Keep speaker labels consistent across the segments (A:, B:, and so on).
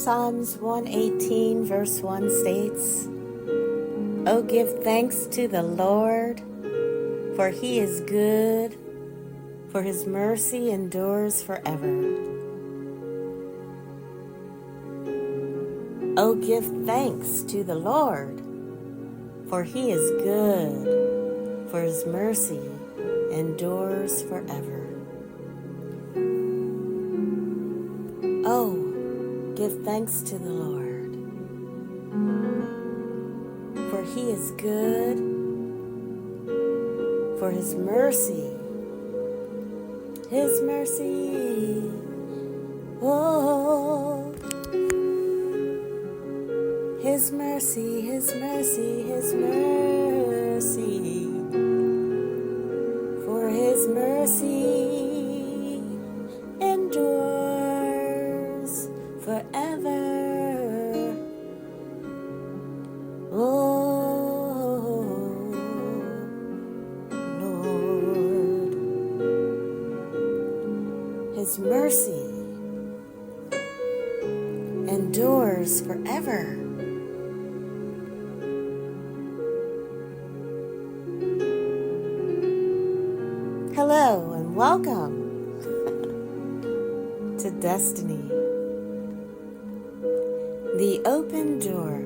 A: Psalms 118 verse 1 states, "Oh, give thanks to the Lord, for he is good, for his mercy endures forever." Oh, give thanks to the Lord, for he is good, for his mercy endures forever. Oh, give thanks to the Lord, for he is good, for his mercy, oh, his mercy, for his mercy endures forever. Oh, Lord, his mercy endures forever. Hello and welcome to Destiny, the open door,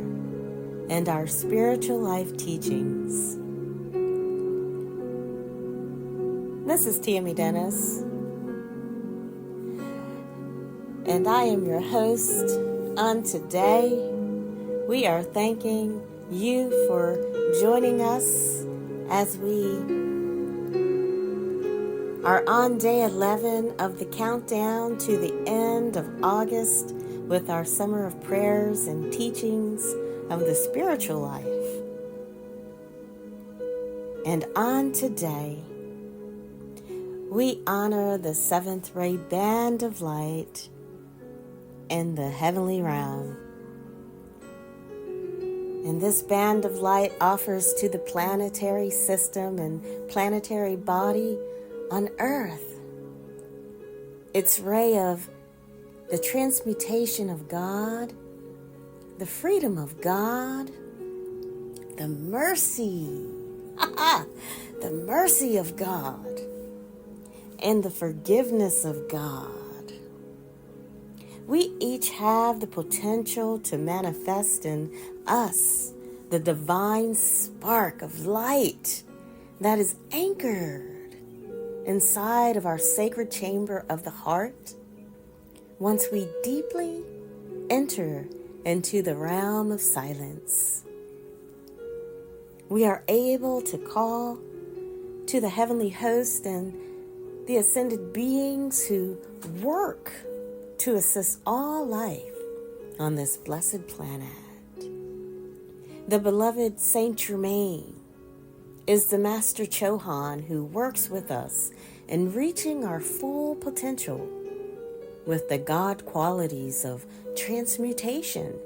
A: and our spiritual life teachings. This is Tammy Dennis, and I am your host. On today, we are thanking you for joining us as we are on day 11 of the countdown to the end of August with our summer of prayers and teachings of the spiritual life. And on today, we honor the seventh ray band of light in the heavenly realm. And this band of light offers to the planetary system and planetary body on Earth its ray of the transmutation of God, the freedom of God, the mercy, the mercy of God, and the forgiveness of God. We each have the potential to manifest in us the divine spark of light that is anchored inside of our sacred chamber of the heart. Once we deeply enter into the realm of silence, we are able to call to the heavenly host and the ascended beings who work to assist all life on this blessed planet. The beloved Saint Germain is the Master Chohan who works with us in reaching our full potential with the God qualities of transmutation.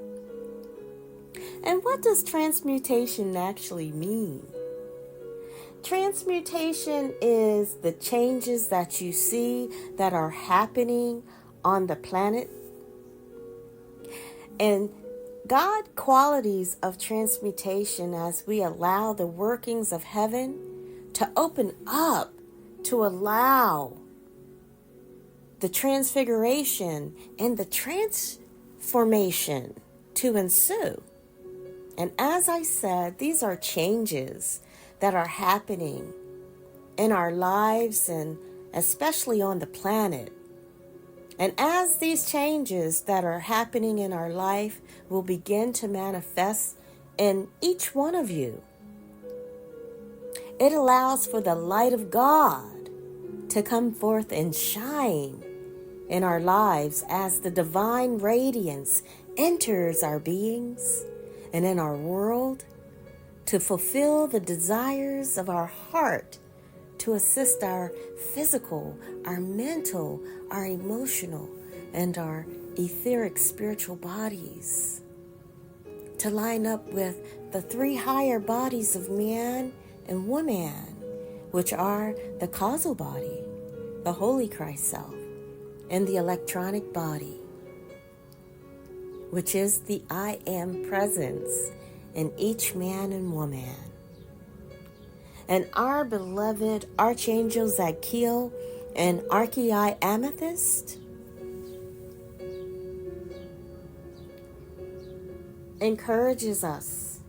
A: And what does transmutation actually mean? Transmutation is the changes that you see that are happening on the planet. And God qualities of transmutation, as we allow the workings of heaven to open up, to allow the transfiguration and the transformation to ensue. And as I said, these are changes that are happening in our lives and especially on the planet. And as these changes that are happening in our life will begin to manifest in each one of you, it allows for the light of God to come forth and shine in our lives as the divine radiance enters our beings and in our world to fulfill the desires of our heart, to assist our physical, our mental, our emotional, and our etheric spiritual bodies, to line up with the three higher bodies of man and woman, which are the causal body, the Holy Christ Self, and the electronic body. which is the I Am presence in each man and woman. And our beloved Archangel Zadkiel and Archei Amethyst encourages us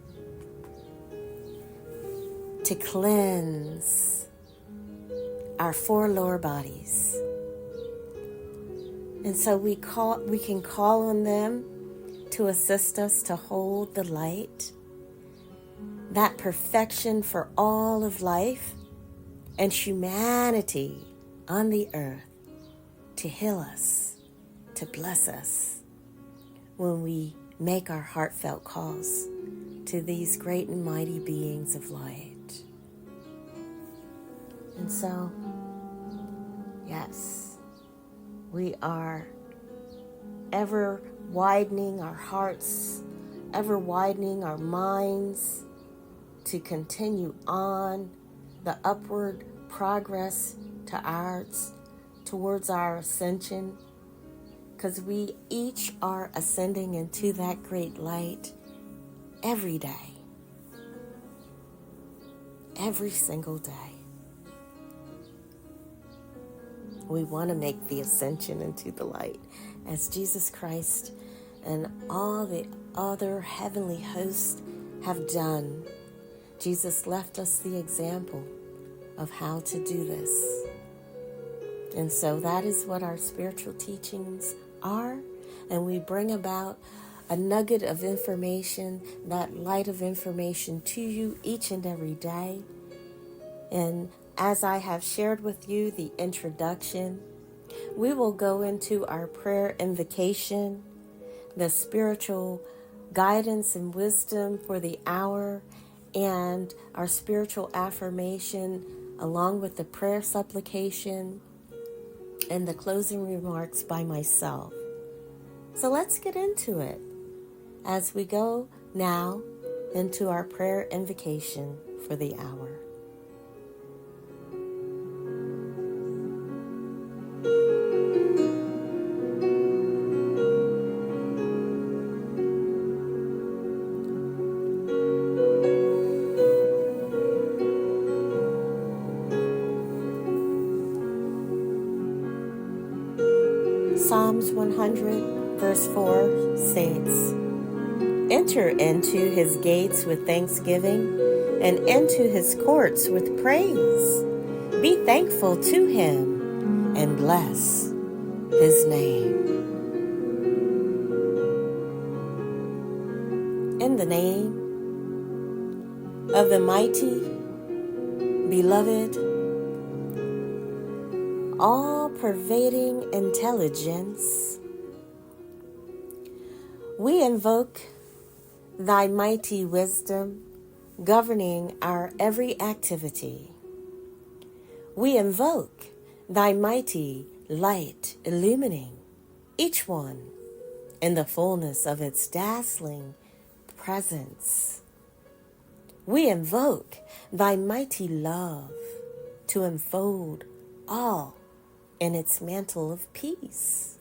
A: to cleanse our four lower bodies. And so we can call on them to assist us to hold the light, that perfection for all of life and humanity on the earth, to heal us, to bless us when we make our heartfelt calls to these great and mighty beings of light. And so, yes, we are ever widening our hearts, ever widening our minds to continue on the upward progress towards our ascension, because we each are ascending into that great light every day, every single day. We want to make the ascension into the light as Jesus Christ and all the other heavenly hosts have done. Jesus left us the example of how to do this. And so that is what our spiritual teachings are. And we bring about a nugget of information, that light of information to you each and every day. And as I have shared with you the introduction, we will go into our prayer invocation, the spiritual guidance and wisdom for the hour, and our spiritual affirmation, along with the prayer supplication and the closing remarks by myself. So let's get into it as we go now into our prayer invocation for the hour. Psalms 100, verse 4 states, "Enter into his gates with thanksgiving and into his courts with praise. Be thankful to him and bless his name." In the name of the mighty, beloved, all-pervading intelligence, we invoke thy mighty wisdom governing our every activity. We invoke thy mighty light illumining each one in the fullness of its dazzling presence. We invoke thy mighty love to enfold all in its mantle of peace.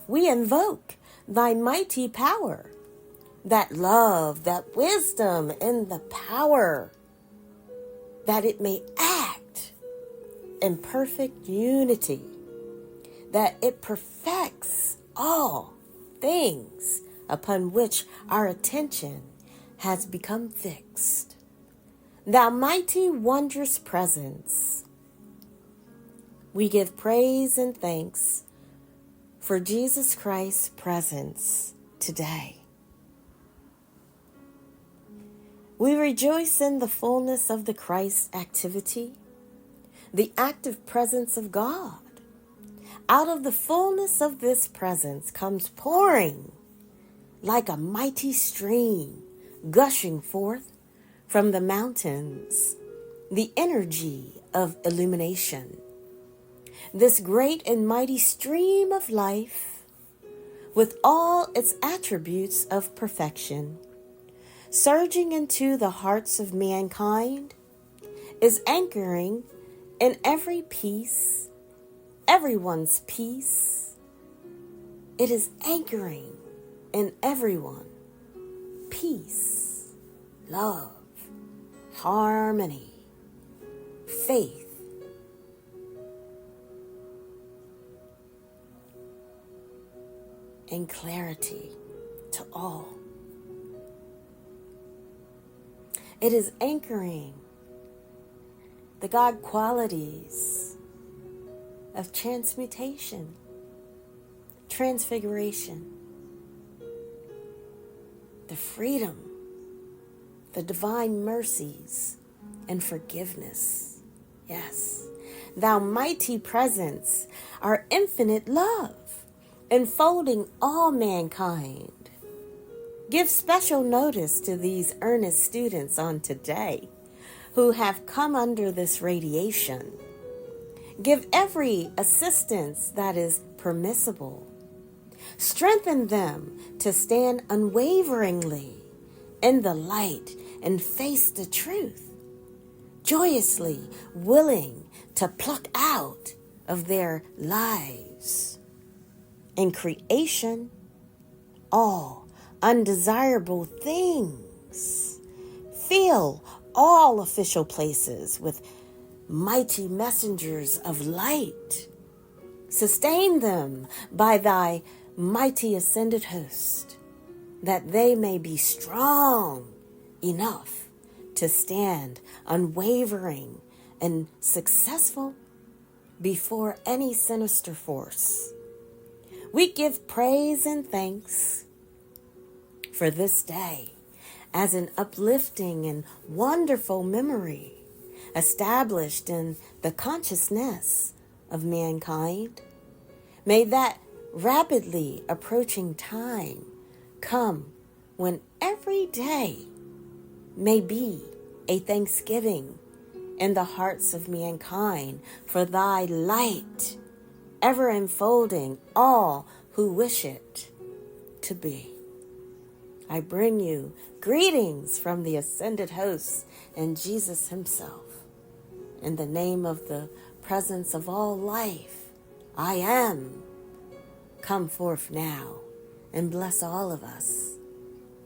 A: We invoke thy mighty power, that love, that wisdom, and the power, that it may act in perfect unity, that it perfects all things upon which our attention has become fixed. Thou mighty wondrous presence, we give praise and thanks for Jesus Christ's presence today. We rejoice in the fullness of the Christ activity, the active presence of God. Out of the fullness of this presence comes pouring like a mighty stream, gushing forth from the mountains, the energy of illumination. This great and mighty stream of life, with all its attributes of perfection, surging into the hearts of mankind, is anchoring in every peace, everyone's peace. It is anchoring in everyone peace, love, harmony, faith, and clarity to all. It is anchoring the God qualities of transmutation, transfiguration, the freedom, the divine mercies, and forgiveness. Yes, thou mighty presence, our infinite love, enfolding all mankind. Give special notice to these earnest students on today who have come under this radiation. Give every assistance that is permissible. Strengthen them to stand unwaveringly in the light and face the truth, joyously willing to pluck out of their lives and creation all undesirable things. Fill all official places with mighty messengers of light. Sustain them by thy mighty ascended host, that they may be strong enough to stand unwavering and successful before any sinister force. We give praise and thanks for this day as an uplifting and wonderful memory established in the consciousness of mankind. May that rapidly approaching time come when every day may be a thanksgiving in the hearts of mankind for thy light, ever enfolding all who wish it to be. I bring you greetings from the ascended hosts and Jesus himself. In the name of the presence of all life, I am. Come forth now and bless all of us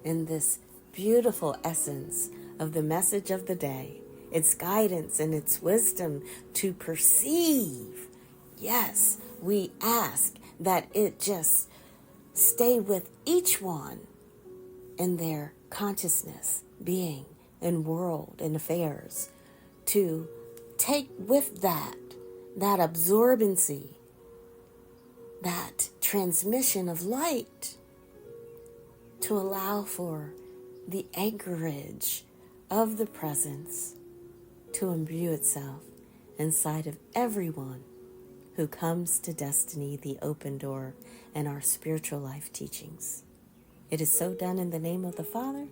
A: in this beautiful essence of the message of the day, its guidance and its wisdom to perceive. Yes, we ask that it just stay with each one in their consciousness, being, and world and affairs, to take with that absorbency, that transmission of light, to allow for the anchorage of the presence to imbue itself inside of everyone who comes to Destiny, the open door, and our spiritual life teachings. It is so done in the name of the Father,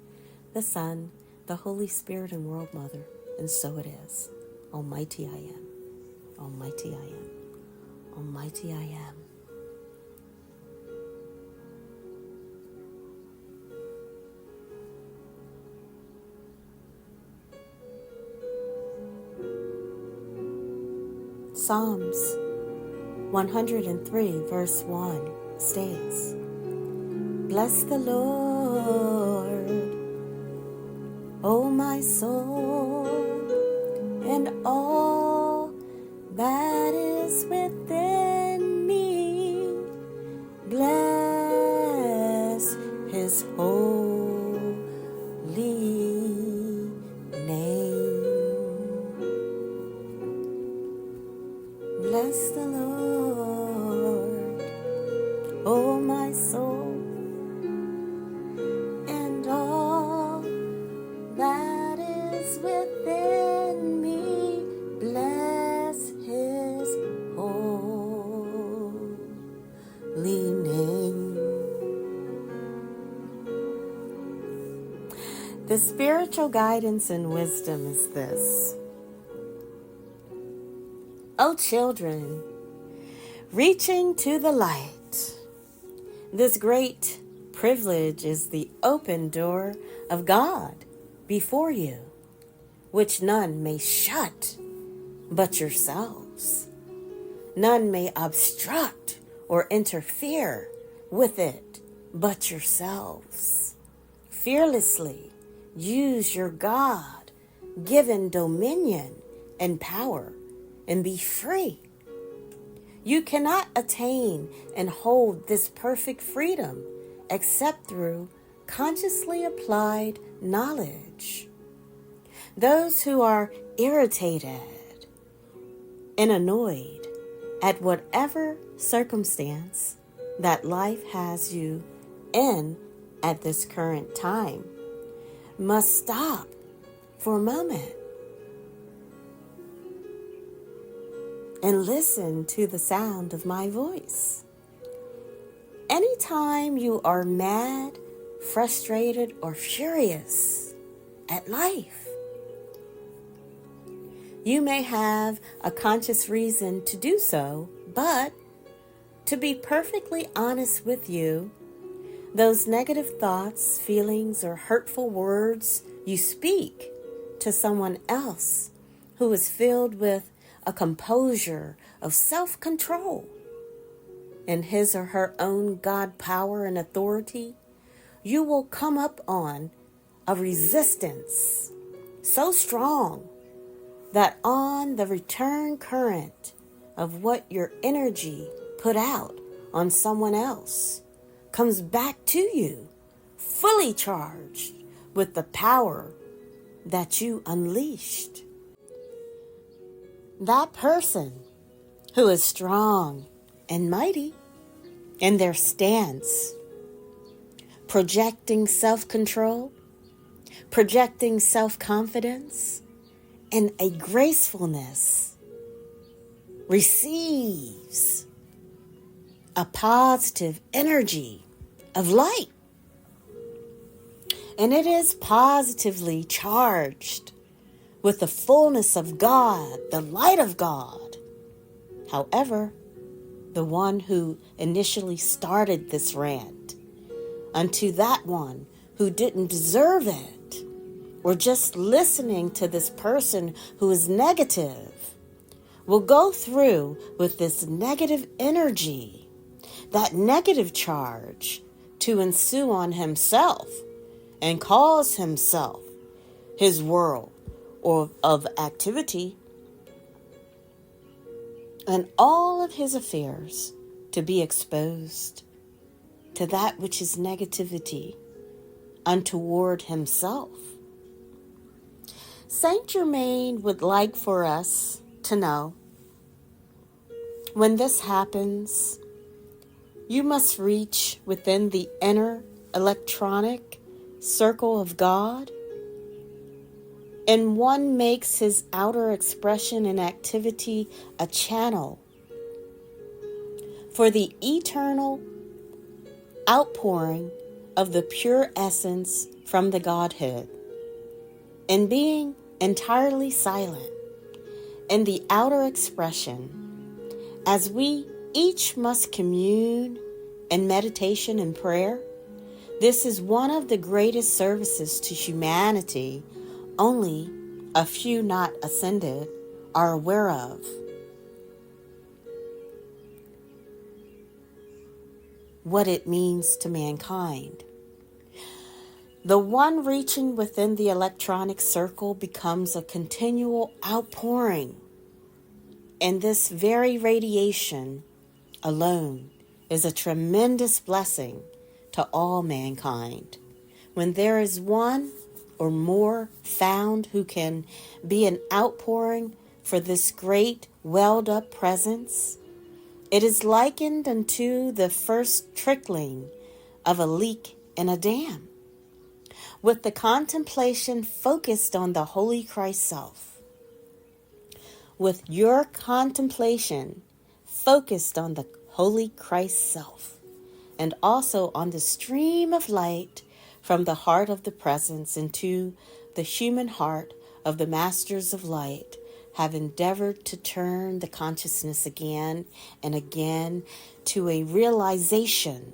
A: the Son, the Holy Spirit, and World Mother, and so it is. Almighty I am. Almighty I am. Almighty I am. Psalms 103 verse 1 states, Bless the Lord, O my soul, and all that is within me. Bless his holy name. Bless the Lord, O my soul, and all that is within me. Bless his holy name. The spiritual guidance and wisdom is this. O children, reaching to the light, this great privilege is the open door of God before you, which none may shut but yourselves. None may obstruct or interfere with it but yourselves. Fearlessly use your God-given dominion and power and be free. You cannot attain and hold this perfect freedom except through consciously applied knowledge. Those who are irritated and annoyed at whatever circumstance that life has you in at this current time must stop for a moment and listen to the sound of my voice. Anytime you are mad, frustrated, or furious at life, you may have a conscious reason to do so, but to be perfectly honest with you, those negative thoughts, feelings, or hurtful words you speak to someone else who is filled with a composure of self-control in his or her own God power and authority, you will come up on a resistance so strong that on the return current of what your energy put out on someone else comes back to you, fully charged with the power that you unleashed. That person who is strong and mighty in their stance, projecting self-control, projecting self-confidence, and a gracefulness, receives a positive energy of light. And it is positively charged with the fullness of God, the light of God. However, the one who initially started this rant, unto that one who didn't deserve it, or just listening to this person who is negative, will go through with this negative energy, that negative charge, to ensue on himself and cause himself, his world or of activity, and all of his affairs to be exposed to that which is negativity untoward himself. Saint Germain would like for us to know, when this happens, you must reach within the inner electronic circle of God, and one makes his outer expression and activity a channel for the eternal outpouring of the pure essence from the Godhead, and being entirely silent in the outer expression, as we each must commune in meditation and prayer. This is one of the greatest services to humanity only a few not ascended are aware of. What it means to mankind. The one reaching within the electronic circle becomes a continual outpouring, and this very radiation alone is a tremendous blessing to all mankind. When there is one or more found who can be an outpouring for this great welled up presence, it is likened unto the first trickling of a leak in a dam, with the contemplation focused on the Holy Christ Self. With your contemplation focused on the Holy Christ Self, and also on the stream of light from the heart of the presence into the human heart of the Masters of Light, have endeavored to turn the consciousness again and again to a realization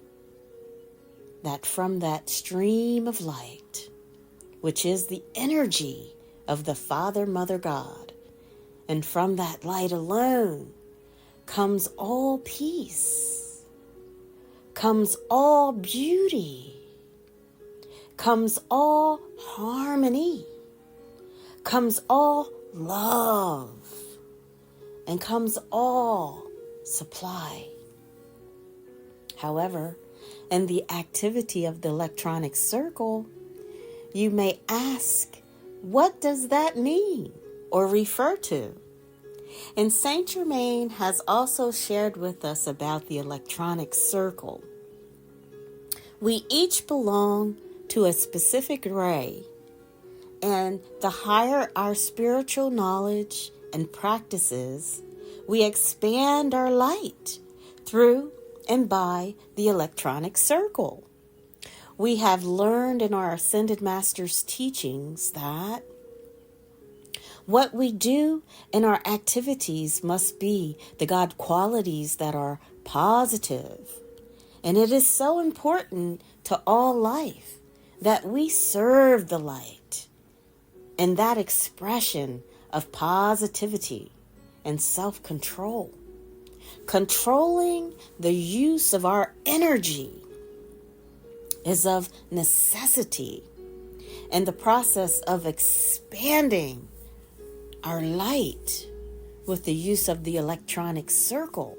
A: that from that stream of light, which is the energy of the Father, Mother, God, and from that light alone comes all peace, comes all beauty, comes all harmony, comes all love, and comes all supply. However, in the activity of the electronic circle, you may ask, what does that mean or refer to? And Saint Germain has also shared with us about the electronic circle. We each belong to a specific ray, and the higher our spiritual knowledge and practices, we expand our light through and by the electronic circle. We have learned in our Ascended Master's teachings that what we do in our activities must be the God qualities that are positive. And it is so important to all life that we serve the light and that expression of positivity and self-control. Controlling the use of our energy is of necessity in the process of expanding our light with the use of the electronic circle.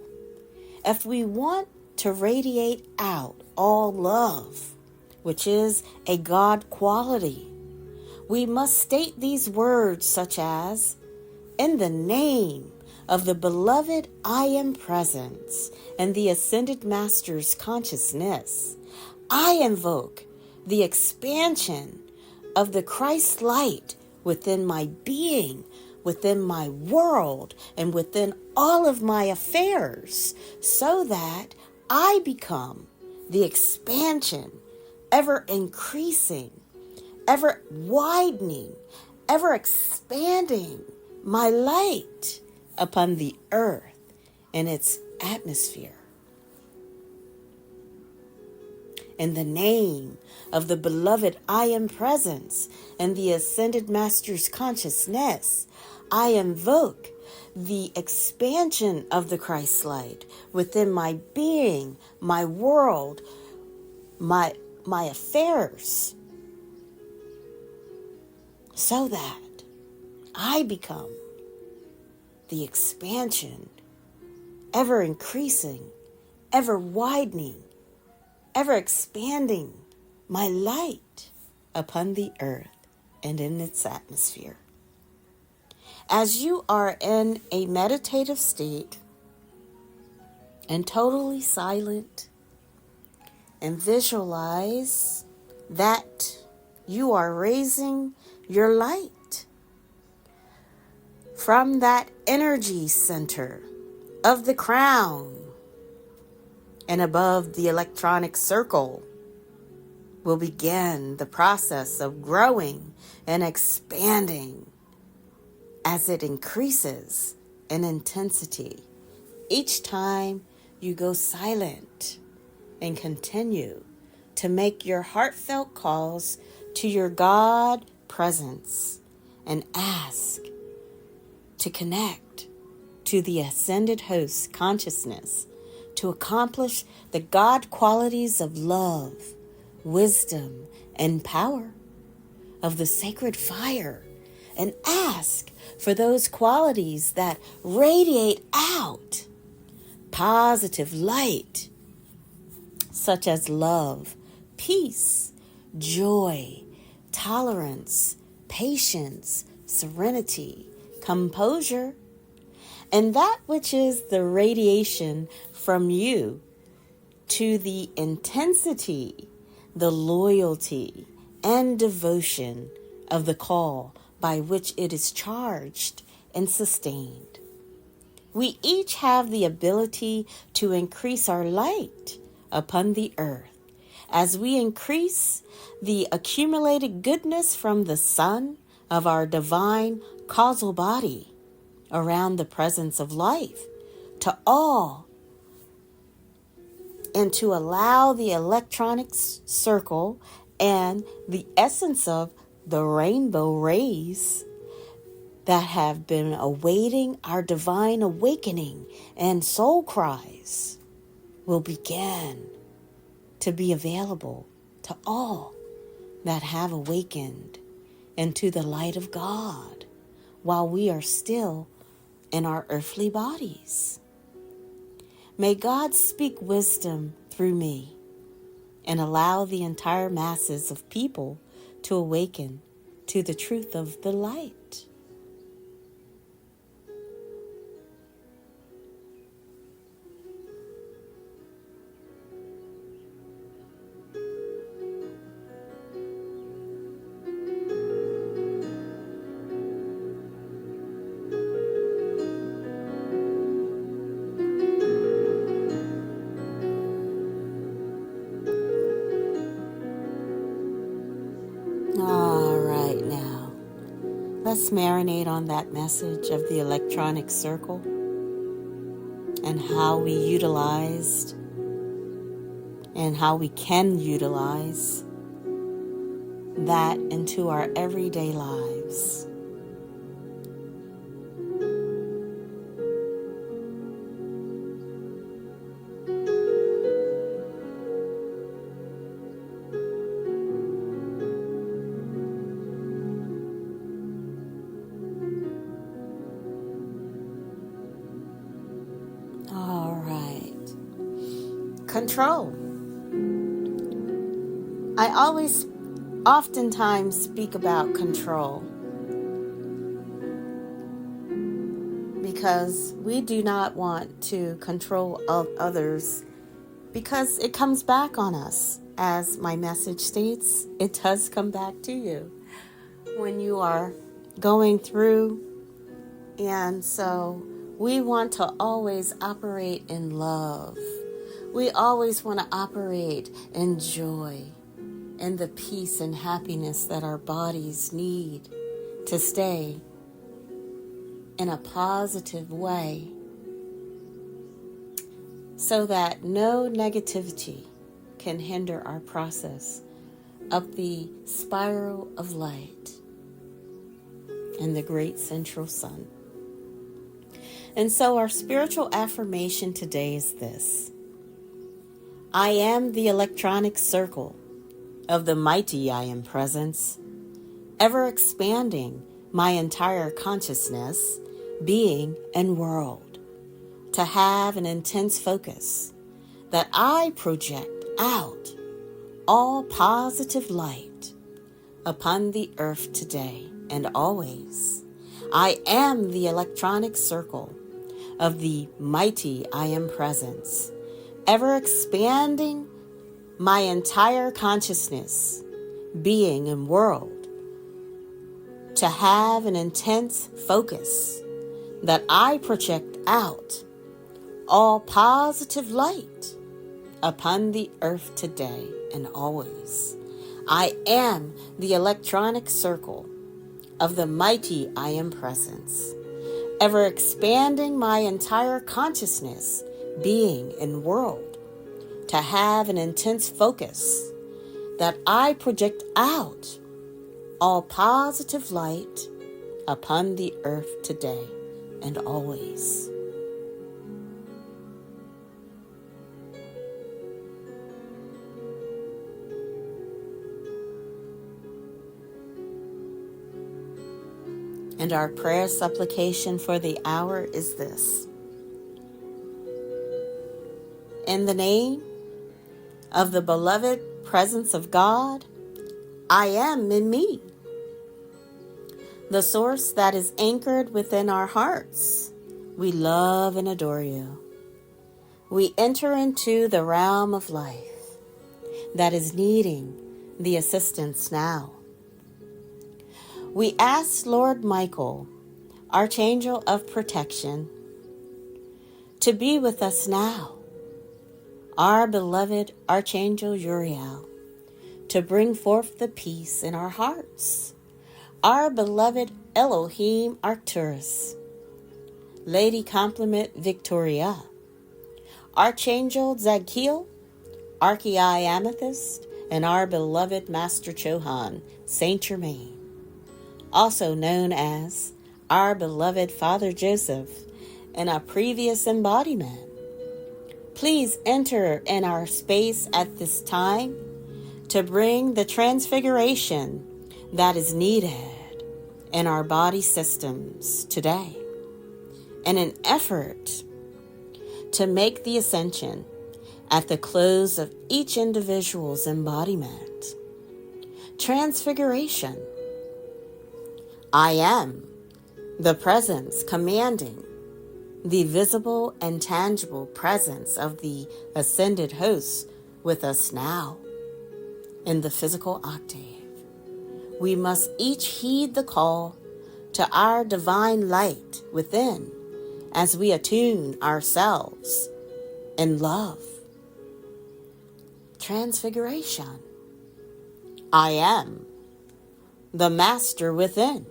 A: If we want to radiate out all love, which is a God quality, we must state these words such as, in the name of the beloved I Am Presence and the Ascended Master's consciousness, I invoke the expansion of the Christ light within my being, within my world, and within all of my affairs, so that I become the expansion, ever increasing, ever widening, ever expanding my light upon the earth and its atmosphere. In the name of the beloved I Am Presence and the Ascended Master's consciousness, I invoke the expansion of the Christ light within my being, my world, my affairs, so that I become the expansion, ever increasing, ever widening, ever expanding my light upon the earth and in its atmosphere. As you are in a meditative state and totally silent, and visualize that you are raising your light from that energy center of the crown and above the electronic circle, will begin the process of growing and expanding as it increases in intensity each time you go silent and continue to make your heartfelt calls to your God presence and ask to connect to the ascended host consciousness to accomplish the God qualities of love, wisdom, and power of the sacred fire, and ask for those qualities that radiate out positive light, such as love, peace, joy, tolerance, patience, serenity, composure, and that which is the radiation from you to the intensity, the loyalty, and devotion of the call by which it is charged and sustained. We each have the ability to increase our light upon the earth as we increase the accumulated goodness from the sun of our divine causal body around the presence of life to all, and to allow the electronic circle and the essence of the rainbow rays that have been awaiting our divine awakening and soul cries will begin to be available to all that have awakened into the light of God while we are still in our earthly bodies. May God speak wisdom through me and allow the entire masses of people to awaken to the truth of the light. All right, now let's marinate on that message of the electronic circle and how we utilized and how we can utilize that into our everyday lives. All right. Control. I oftentimes speak about control because we do not want to control others because it comes back on us. As my message states, it does come back to you when you are going through. And so we want to always operate in love. We always want to operate in joy and the peace and happiness that our bodies need to stay in a positive way so that no negativity can hinder our process up the spiral of light and the great central sun. And so our spiritual affirmation today is this: I am the electronic circle of the mighty I Am Presence, ever expanding my entire consciousness, being, and world, to have an intense focus that I project out all positive light upon the earth today and always. I am the electronic circle of the mighty I Am Presence, ever expanding my entire consciousness, being, and world, to have an intense focus that I project out all positive light upon the earth today and always. I am the electronic circle of the mighty I Am Presence, ever expanding my entire consciousness, being, and world, to have an intense focus that I project out all positive light upon the earth today and always. And our prayer supplication for the hour is this: in the name of the beloved presence of God, I am in me, the source that is anchored within our hearts. We love and adore you. We enter into the realm of life that is needing the assistance now. We ask Lord Michael, Archangel of Protection, to be with us now. Our beloved Archangel Uriel, to bring forth the peace in our hearts. Our beloved Elohim Arcturus, Lady Complement Victoria, Archangel Zadkiel, Archei Amethyst, and our beloved Master Chohan, Saint Germain, also known as our beloved Father Joseph in a previous embodiment. please enter in our space at this time to bring the transfiguration that is needed in our body systems today in an effort to make the ascension at the close of each individual's embodiment. Transfiguration. I am the presence commanding the visible and tangible presence of the ascended host with us now in the physical octave. We must each heed the call to our divine light within as we attune ourselves in love. Transfiguration. I am the master within,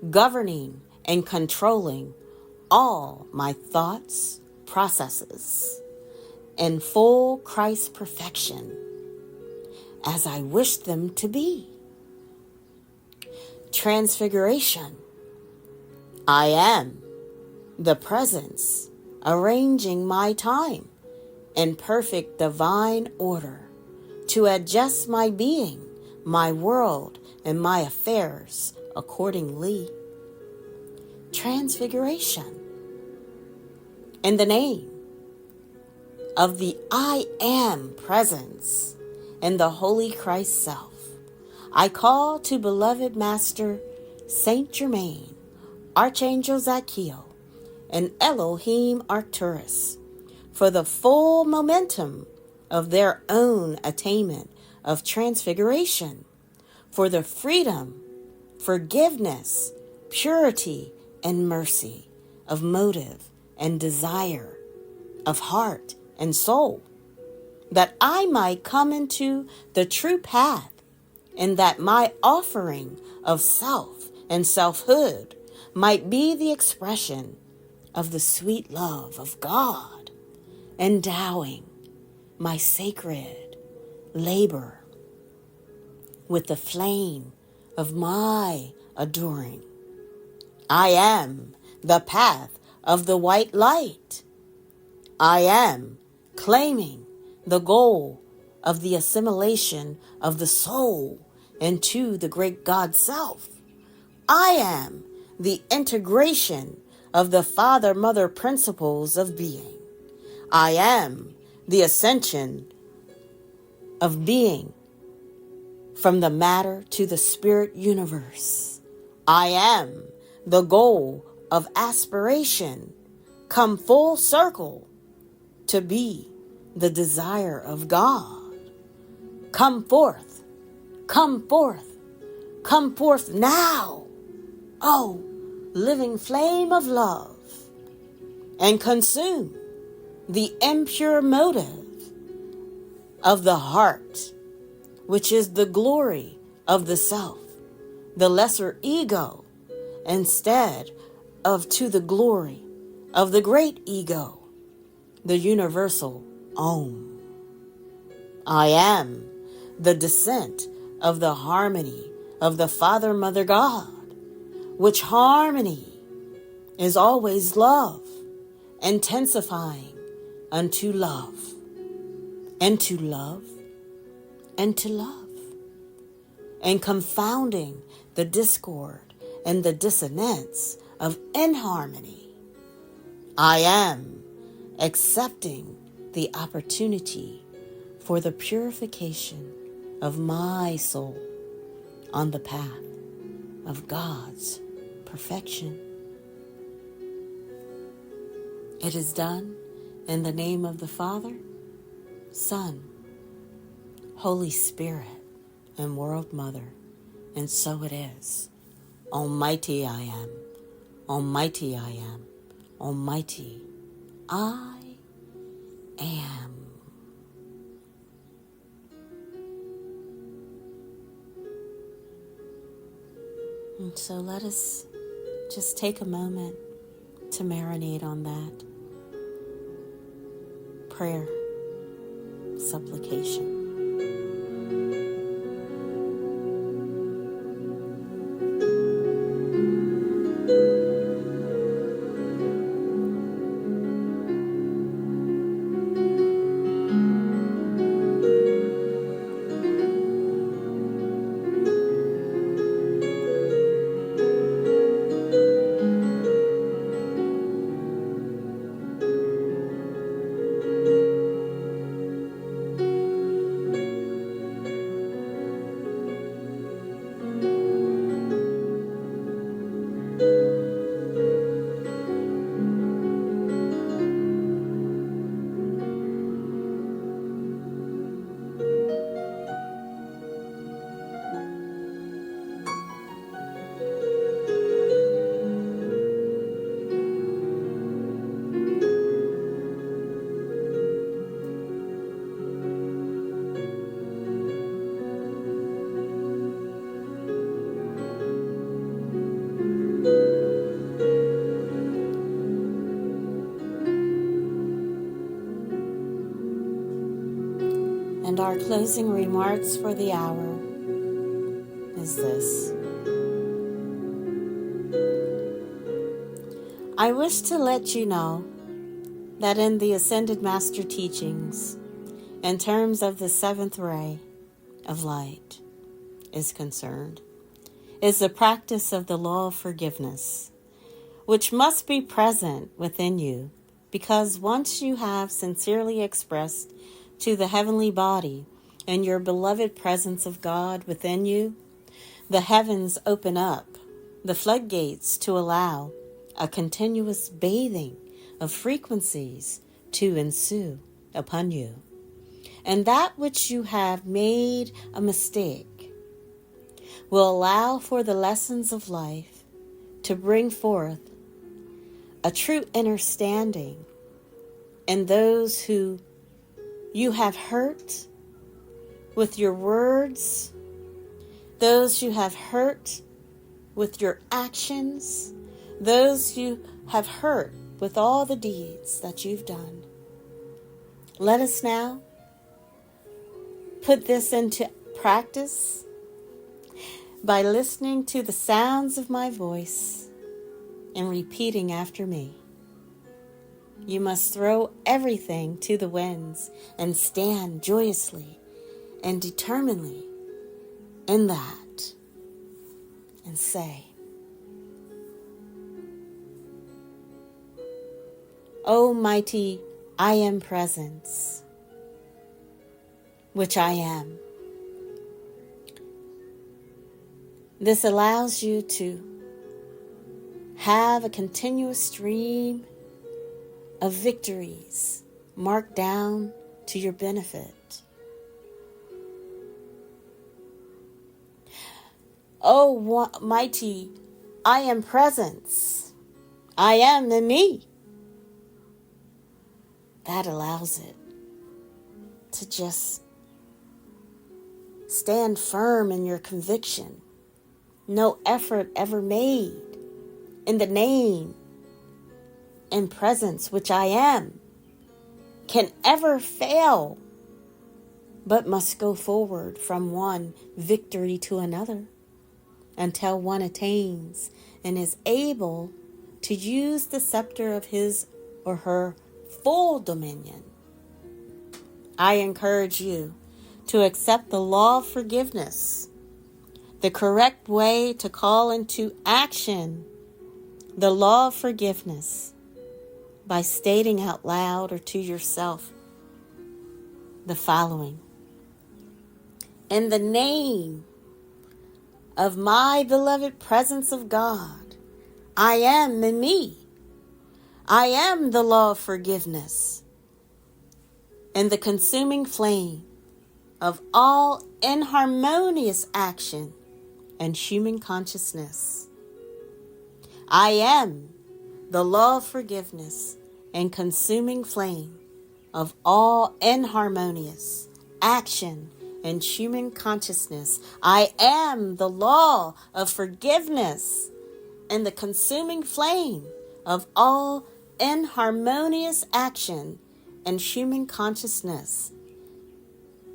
A: governing and controlling all my thoughts, processes, in full Christ perfection as I wish them to be. Transfiguration. I am the presence arranging my time in perfect divine order to adjust my being, my world, and my affairs accordingly. Transfiguration. In the name of the I Am presence in the Holy Christ Self, I call to beloved Master Saint Germain, Archangel Zachiel, and Elohim Arcturus for the full momentum of their own attainment of transfiguration, for the freedom, forgiveness, purity, and mercy of motive and desire, of heart and soul, that I might come into the true path, and that my offering of self and selfhood might be the expression of the sweet love of God, endowing my sacred labor with the flame of my adoring. I am the path of the white light. I am claiming the goal of the assimilation of the soul into the great God Self. I am the integration of the Father-Mother principles of being. I am the ascension of being from the matter to the spirit universe. I am the goal of aspiration, come full circle to be the desire of God. Come forth, come forth, come forth now, oh, living flame of love, and consume the impure motive of the heart, which is the glory of the self, the lesser ego, instead of to the glory of the great ego, the universal Om. I am the descent of the harmony of the Father, Mother, God, which harmony is always love, intensifying unto love, and to love, and to love, and confounding the discord and the dissonance of inharmony. I am accepting the opportunity for the purification of my soul on the path of God's perfection. It is done in the name of the Father, Son, Holy Spirit, and World Mother, and so it is. Almighty I am, Almighty I am, Almighty I am. And so let us just take a moment to marinate on that prayer, supplication. our closing remarks for the hour is this. I wish to let you know that in the Ascended Master teachings, in terms of the seventh ray of light is concerned, is the practice of the law of forgiveness, which must be present within you, because once you have sincerely expressed to the heavenly body and your beloved presence of God within you, the heavens open up, the floodgates to allow a continuous bathing of frequencies to ensue upon you. And that which you have made a mistake will allow for the lessons of life to bring forth a true understanding in those who you have hurt with your words, those you have hurt with your actions, those you have hurt with all the deeds that you've done. Let us now put this into practice by listening to the sounds of my voice and repeating after me. You must throw everything to the winds and stand joyously and determinedly in that and say, O mighty I am presence, which I am. This allows you to have a continuous stream of victories marked down to your benefit. O mighty I am presence, I am in me. That allows it to just stand firm in your conviction. No effort ever made in the name and presence which I am can ever fail, but must go forward from one victory to another until one attains and is able to use the scepter of his or her full dominion. I encourage you to accept the law of forgiveness, the correct way to call into action the law of forgiveness by stating out loud or to yourself the following. In the name of my beloved presence of God, I am in me. I am the law of forgiveness and the consuming flame of all inharmonious action and human consciousness. I am the law of forgiveness and consuming flame of all inharmonious action and human consciousness. I am the law of forgiveness and the consuming flame of all inharmonious action and human consciousness.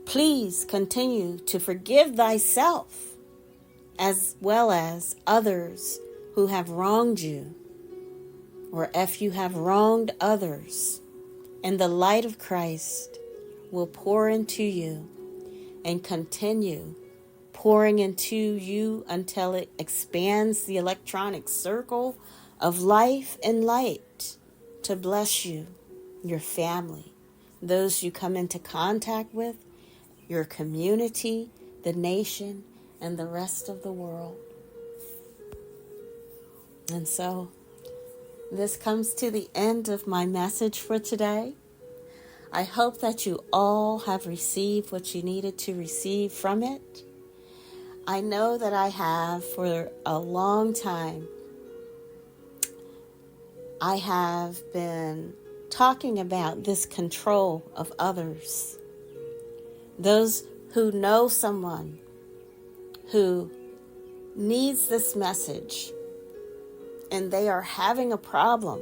A: Please continue to forgive thyself as well as others who have wronged you, or if you have wronged others, and the light of Christ will pour into you and continue pouring into you until it expands the electronic circle of life and light to bless you, your family, those you come into contact with, your community, the nation, and the rest of the world. And so, this comes to the end of my message for today. I hope that you all have received what you needed to receive from it. I know that I have for a long time. I have been talking about this control of others. Those who know someone who needs this message and they are having a problem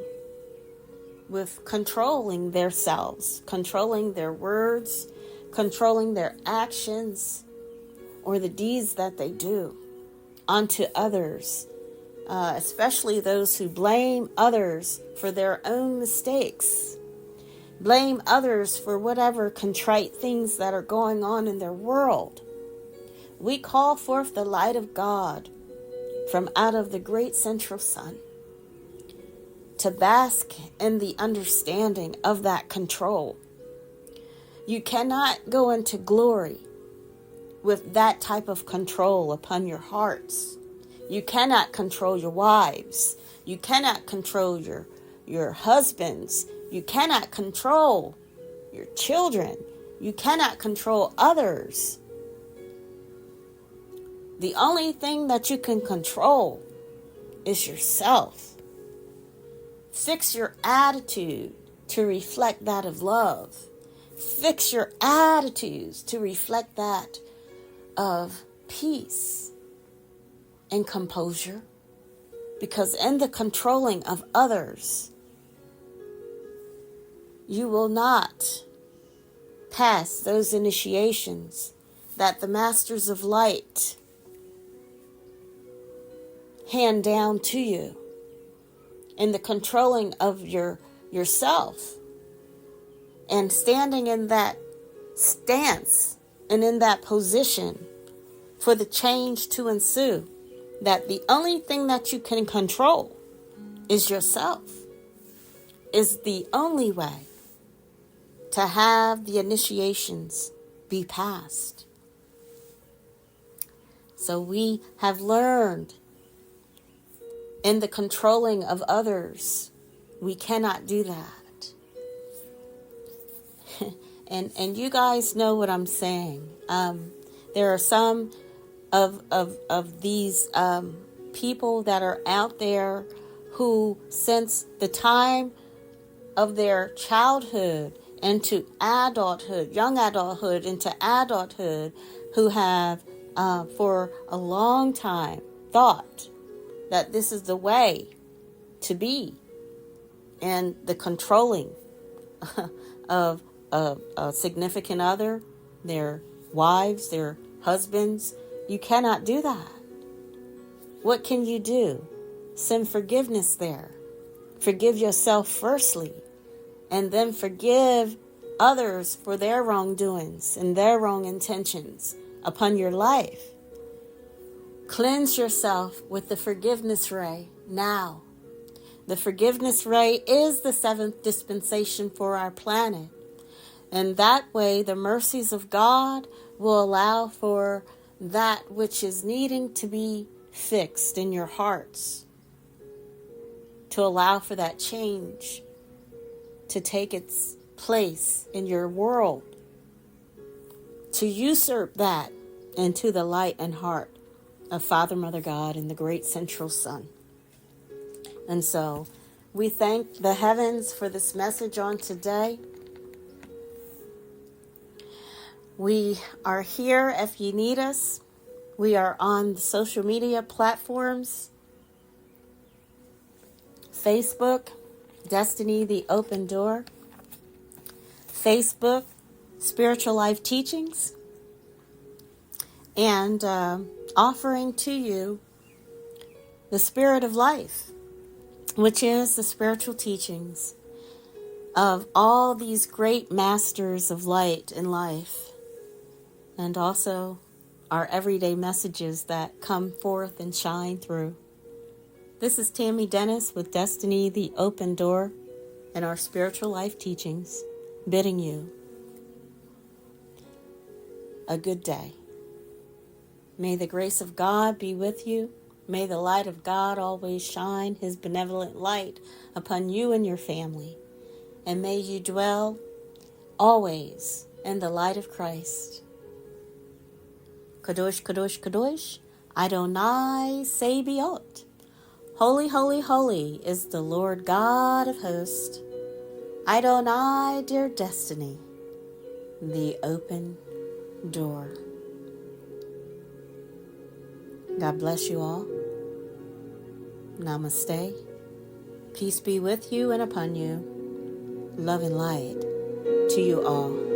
A: with controlling themselves, controlling their words, controlling their actions or the deeds that they do onto others, especially those who blame others for their own mistakes, blame others for whatever contrite things that are going on in their world. We call forth the light of God from out of the great central sun to bask in the understanding of that control. You cannot go into glory with that type of control upon your hearts. You cannot control your wives. You cannot control your husbands. You cannot control your children. You cannot control others. The only thing that you can control is yourself. Fix your attitude to reflect that of love. Fix your attitudes to reflect that of peace and composure. Because in the controlling of others, you will not pass those initiations that the masters of light hand down to you. In the controlling of yourself and standing in that stance and in that position for the change to ensue, that the only thing that you can control is yourself, is the only way to have the initiations be passed. So we have learned in the controlling of others, we cannot do that. and you guys know what I'm saying. There are some of these people that are out there who, since the time of their childhood into adulthood, young adulthood into adulthood, who have for a long time thought that this is the way to be, and the controlling of a significant other, their wives, their husbands. You cannot do that. What can you do? Send forgiveness there. Forgive yourself firstly, and then forgive others for their wrongdoings and their wrong intentions upon your life. Cleanse yourself with the forgiveness ray now. The forgiveness ray is the seventh dispensation for our planet. And that way, the mercies of God will allow for that which is needing to be fixed in your hearts, to allow for that change to take its place in your world, to usurp that into the light and heart of Father, Mother God, and the great central sun. And so we thank the heavens for this message on today. We are here if you need us. We are on the social media platforms. Facebook, Destiny the Open Door. Facebook, Spiritual Life Teachings. And offering to you the Spirit of Life, which is the spiritual teachings of all these great masters of light and life, and also our everyday messages that come forth and shine through. This is Tammy Dennis with Destiny the Open Door and our Spiritual Life Teachings, bidding you a good day. May the grace of God be with you. May the light of God always shine His benevolent light upon you and your family. And may you dwell always in the light of Christ. Kadosh, Kadosh, Kadosh, Adonai Sebaot. Holy, holy, holy is the Lord God of hosts. Adonai, dear Destiny, the open door. God bless you all. Namaste. Peace be with you and upon you. Love and light to you all.